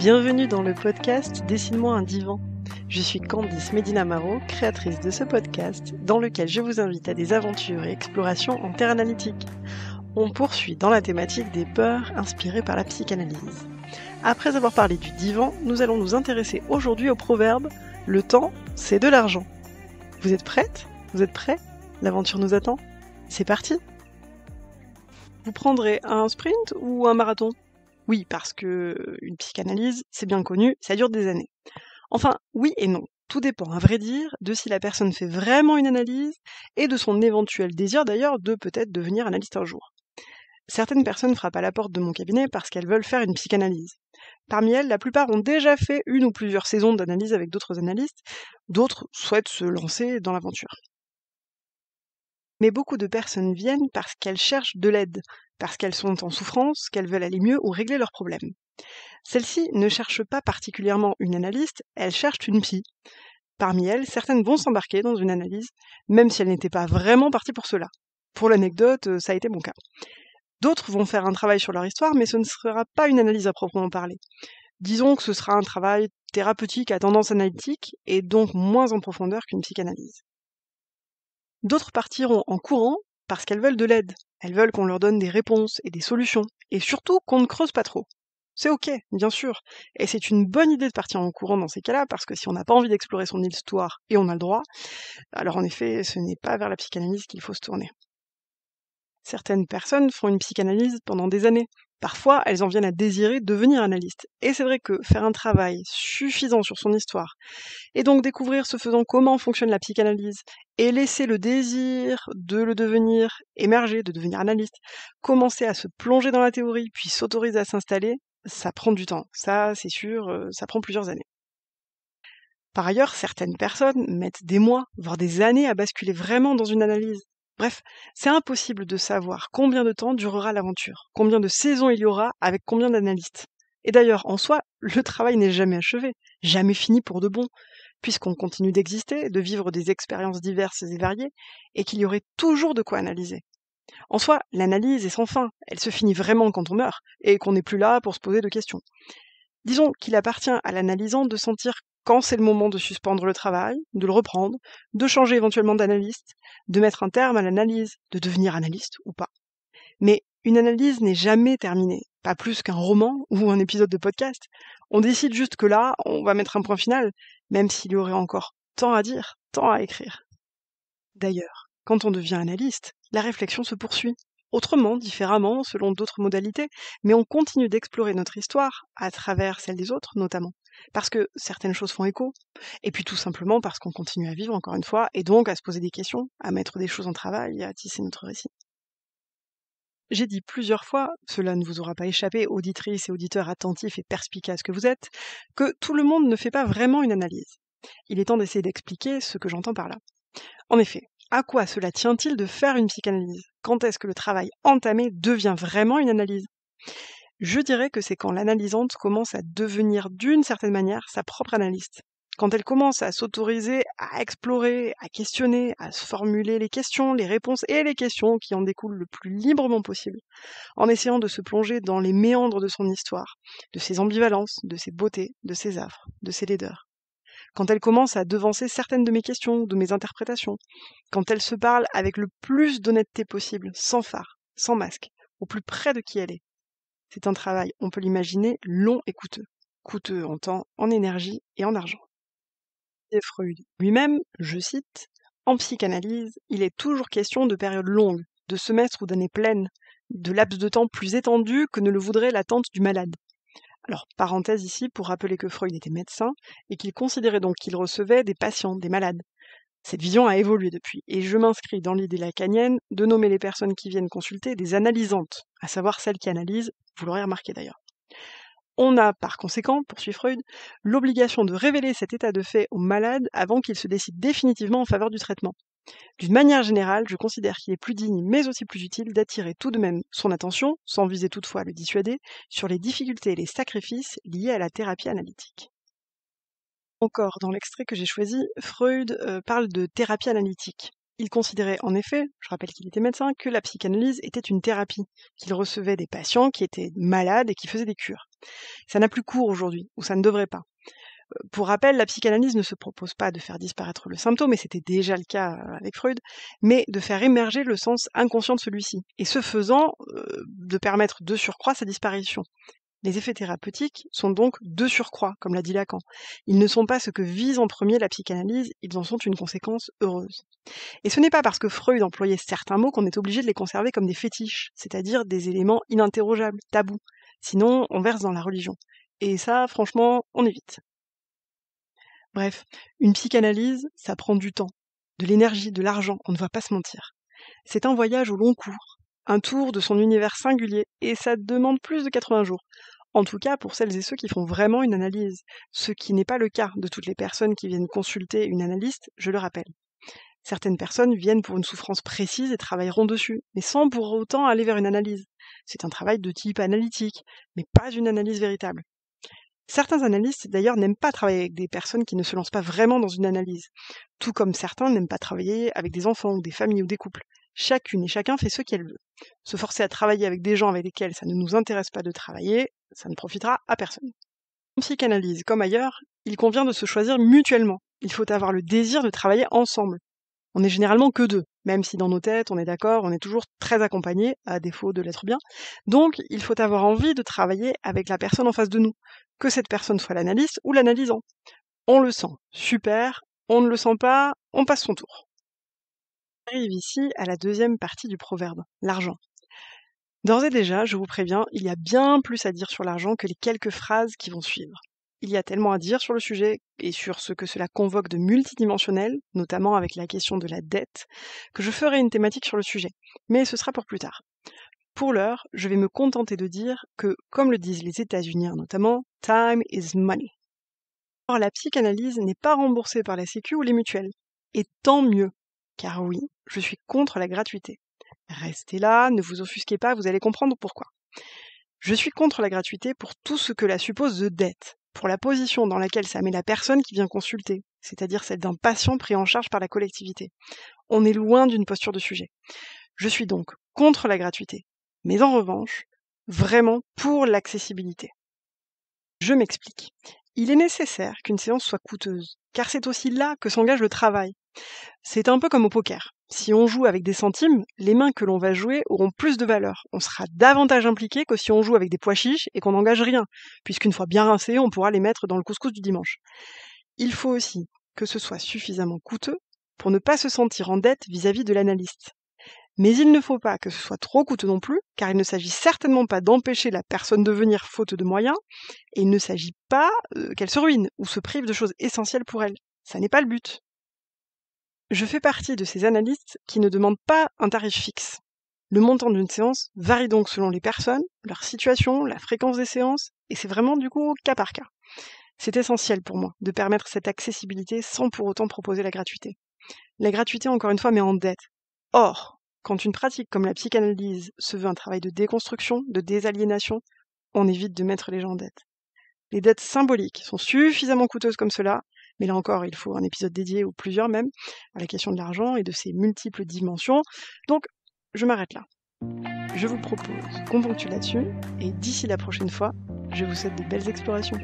Bienvenue dans le podcast Dessine-moi un divan. Je suis Candice Medina-Maro, créatrice de ce podcast, dans lequel je vous invite à des aventures et explorations en terre analytique. On poursuit dans la thématique des peurs inspirées par la psychanalyse. Après avoir parlé du divan, nous allons nous intéresser aujourd'hui au proverbe « Le temps, c'est de l'argent ». Vous êtes prête ? Vous êtes prêts ? L'aventure nous attend ? C'est parti ! Vous prendrez un sprint ou un marathon ? Oui, parce que une psychanalyse, c'est bien connu, ça dure des années. Enfin, oui et non. Tout dépend, à vrai dire, de si la personne fait vraiment une analyse et de son éventuel désir d'ailleurs de peut-être devenir analyste un jour. Certaines personnes frappent à la porte de mon cabinet parce qu'elles veulent faire une psychanalyse. Parmi elles, la plupart ont déjà fait une ou plusieurs saisons d'analyse avec d'autres analystes, d'autres souhaitent se lancer dans l'aventure. Mais beaucoup de personnes viennent parce qu'elles cherchent de l'aide, parce qu'elles sont en souffrance, qu'elles veulent aller mieux ou régler leurs problèmes. Celles-ci ne cherchent pas particulièrement une analyste, elles cherchent une psy. Parmi elles, certaines vont s'embarquer dans une analyse, même si elles n'étaient pas vraiment parties pour cela. Pour l'anecdote, ça a été mon cas. D'autres vont faire un travail sur leur histoire, mais ce ne sera pas une analyse à proprement parler. Disons que ce sera un travail thérapeutique à tendance analytique, et donc moins en profondeur qu'une psychanalyse. D'autres partiront en courant parce qu'elles veulent de l'aide. Elles veulent qu'on leur donne des réponses et des solutions, et surtout qu'on ne creuse pas trop. C'est ok, bien sûr, et c'est une bonne idée de partir en courant dans ces cas-là, parce que si on n'a pas envie d'explorer son histoire, et on a le droit, alors en effet, ce n'est pas vers la psychanalyse qu'il faut se tourner. Certaines personnes font une psychanalyse pendant des années. Parfois, elles en viennent à désirer devenir analystes. Et c'est vrai que faire un travail suffisant sur son histoire, et donc découvrir ce faisant comment fonctionne la psychanalyse, et laisser le désir de le devenir émerger, de devenir analyste, commencer à se plonger dans la théorie, puis s'autoriser à s'installer, ça prend du temps. Ça, c'est sûr, ça prend plusieurs années. Par ailleurs, certaines personnes mettent des mois, voire des années à basculer vraiment dans une analyse. Bref, c'est impossible de savoir combien de temps durera l'aventure, combien de saisons il y aura avec combien d'analystes. Et d'ailleurs, en soi, le travail n'est jamais achevé, jamais fini pour de bon, puisqu'on continue d'exister, de vivre des expériences diverses et variées, et qu'il y aurait toujours de quoi analyser. En soi, l'analyse est sans fin, elle se finit vraiment quand on meurt, et qu'on n'est plus là pour se poser de questions. Disons qu'il appartient à l'analysant de sentir quand c'est le moment de suspendre le travail, de le reprendre, de changer éventuellement d'analyste, de mettre un terme à l'analyse, de devenir analyste ou pas. Mais une analyse n'est jamais terminée, pas plus qu'un roman ou un épisode de podcast. On décide juste que là, on va mettre un point final, même s'il y aurait encore tant à dire, tant à écrire. D'ailleurs, quand on devient analyste, la réflexion se poursuit. Autrement, différemment, selon d'autres modalités, mais on continue d'explorer notre histoire, à travers celle des autres notamment, parce que certaines choses font écho, et puis tout simplement parce qu'on continue à vivre encore une fois, et donc à se poser des questions, à mettre des choses en travail et à tisser notre récit. J'ai dit plusieurs fois, cela ne vous aura pas échappé, auditrices et auditeurs attentifs et perspicaces que vous êtes, que tout le monde ne fait pas vraiment une analyse. Il est temps d'essayer d'expliquer ce que j'entends par là. En effet, à quoi cela tient-il de faire une psychanalyse ? Quand est-ce que le travail entamé devient vraiment une analyse ? Je dirais que c'est quand l'analysante commence à devenir d'une certaine manière sa propre analyste. Quand elle commence à s'autoriser à explorer, à questionner, à se formuler les questions, les réponses et les questions qui en découlent le plus librement possible, en essayant de se plonger dans les méandres de son histoire, de ses ambivalences, de ses beautés, de ses affres, de ses laideurs. Quand elle commence à devancer certaines de mes questions, de mes interprétations, quand elle se parle avec le plus d'honnêteté possible, sans phare, sans masque, au plus près de qui elle est. C'est un travail, on peut l'imaginer, long et coûteux. Coûteux en temps, en énergie et en argent. Et Freud lui-même, je cite, « En psychanalyse, il est toujours question de périodes longues, de semestres ou d'années pleines, de laps de temps plus étendus que ne le voudrait l'attente du malade. » Alors, parenthèse ici pour rappeler que Freud était médecin et qu'il considérait donc qu'il recevait des patients, des malades. Cette vision a évolué depuis, et je m'inscris dans l'idée lacanienne de nommer les personnes qui viennent consulter des analysantes, à savoir celles qui analysent, vous l'aurez remarqué d'ailleurs. On a, par conséquent, poursuit Freud, l'obligation de révéler cet état de fait au malade avant qu'il se décide définitivement en faveur du traitement. D'une manière générale, je considère qu'il est plus digne, mais aussi plus utile, d'attirer tout de même son attention, sans viser toutefois à le dissuader, sur les difficultés et les sacrifices liés à la thérapie analytique. Encore, dans l'extrait que j'ai choisi, Freud parle de thérapie analytique. Il considérait en effet, je rappelle qu'il était médecin, que la psychanalyse était une thérapie, qu'il recevait des patients qui étaient malades et qui faisaient des cures. Ça n'a plus cours aujourd'hui, ou ça ne devrait pas. Pour rappel, la psychanalyse ne se propose pas de faire disparaître le symptôme, et c'était déjà le cas avec Freud, mais de faire émerger le sens inconscient de celui-ci, et ce faisant, de permettre de surcroît sa disparition. Les effets thérapeutiques sont donc de surcroît, comme l'a dit Lacan. Ils ne sont pas ce que vise en premier la psychanalyse, ils en sont une conséquence heureuse. Et ce n'est pas parce que Freud employait certains mots qu'on est obligé de les conserver comme des fétiches, c'est-à-dire des éléments ininterrogeables, tabous. Sinon, on verse dans la religion. Et ça, franchement, on évite. Bref, une psychanalyse, ça prend du temps, de l'énergie, de l'argent, on ne va pas se mentir. C'est un voyage au long cours, un tour de son univers singulier, et ça demande plus de 80 jours. En tout cas, pour celles et ceux qui font vraiment une analyse, ce qui n'est pas le cas de toutes les personnes qui viennent consulter une analyste, je le rappelle. Certaines personnes viennent pour une souffrance précise et travailleront dessus, mais sans pour autant aller vers une analyse. C'est un travail de type analytique, mais pas une analyse véritable. Certains analystes, d'ailleurs, n'aiment pas travailler avec des personnes qui ne se lancent pas vraiment dans une analyse, tout comme certains n'aiment pas travailler avec des enfants ou des familles ou des couples. Chacune et chacun fait ce qu'elle veut. Se forcer à travailler avec des gens avec lesquels ça ne nous intéresse pas de travailler, ça ne profitera à personne. En psychanalyse, comme ailleurs, il convient de se choisir mutuellement. Il faut avoir le désir de travailler ensemble. On n'est généralement que deux, même si dans nos têtes, on est d'accord, on est toujours très accompagnés, à défaut de l'être bien. Donc, il faut avoir envie de travailler avec la personne en face de nous, que cette personne soit l'analyste ou l'analysant. On le sent, super, on ne le sent pas, on passe son tour. On arrive ici à la deuxième partie du proverbe, l'argent. D'ores et déjà, je vous préviens, il y a bien plus à dire sur l'argent que les quelques phrases qui vont suivre. Il y a tellement à dire sur le sujet et sur ce que cela convoque de multidimensionnel, notamment avec la question de la dette, que je ferai une thématique sur le sujet, mais ce sera pour plus tard. Pour l'heure, je vais me contenter de dire que, comme le disent les États-Unis notamment, time is money. Or, la psychanalyse n'est pas remboursée par la Sécu ou les mutuelles. Et tant mieux, car oui, je suis contre la gratuité. Restez là, ne vous offusquez pas, vous allez comprendre pourquoi. Je suis contre la gratuité pour tout ce que la suppose de dette, pour la position dans laquelle ça met la personne qui vient consulter, c'est-à-dire celle d'un patient pris en charge par la collectivité. On est loin d'une posture de sujet. Je suis donc contre la gratuité, mais en revanche, vraiment pour l'accessibilité. Je m'explique. Il est nécessaire qu'une séance soit coûteuse, car c'est aussi là que s'engage le travail. C'est un peu comme au poker. Si on joue avec des centimes, les mains que l'on va jouer auront plus de valeur. On sera davantage impliqué que si on joue avec des pois chiches et qu'on n'engage rien, puisqu'une fois bien rincés, on pourra les mettre dans le couscous du dimanche. Il faut aussi que ce soit suffisamment coûteux pour ne pas se sentir en dette vis-à-vis de l'analyste. Mais il ne faut pas que ce soit trop coûteux non plus, car il ne s'agit certainement pas d'empêcher la personne de venir faute de moyens, et il ne s'agit pas qu'elle se ruine ou se prive de choses essentielles pour elle. Ça n'est pas le but. Je fais partie de ces analystes qui ne demandent pas un tarif fixe. Le montant d'une séance varie donc selon les personnes, leur situation, la fréquence des séances, et c'est vraiment du coup cas par cas. C'est essentiel pour moi de permettre cette accessibilité sans pour autant proposer la gratuité. La gratuité, encore une fois, met en dette. Or, quand une pratique comme la psychanalyse se veut un travail de déconstruction, de désaliénation, on évite de mettre les gens en dette. Les dettes symboliques sont suffisamment coûteuses comme cela, mais là encore, il faut un épisode dédié, ou plusieurs même, à la question de l'argent et de ses multiples dimensions. Donc, je m'arrête là. Je vous propose qu'on ponctue là-dessus, et d'ici la prochaine fois, je vous souhaite de belles explorations.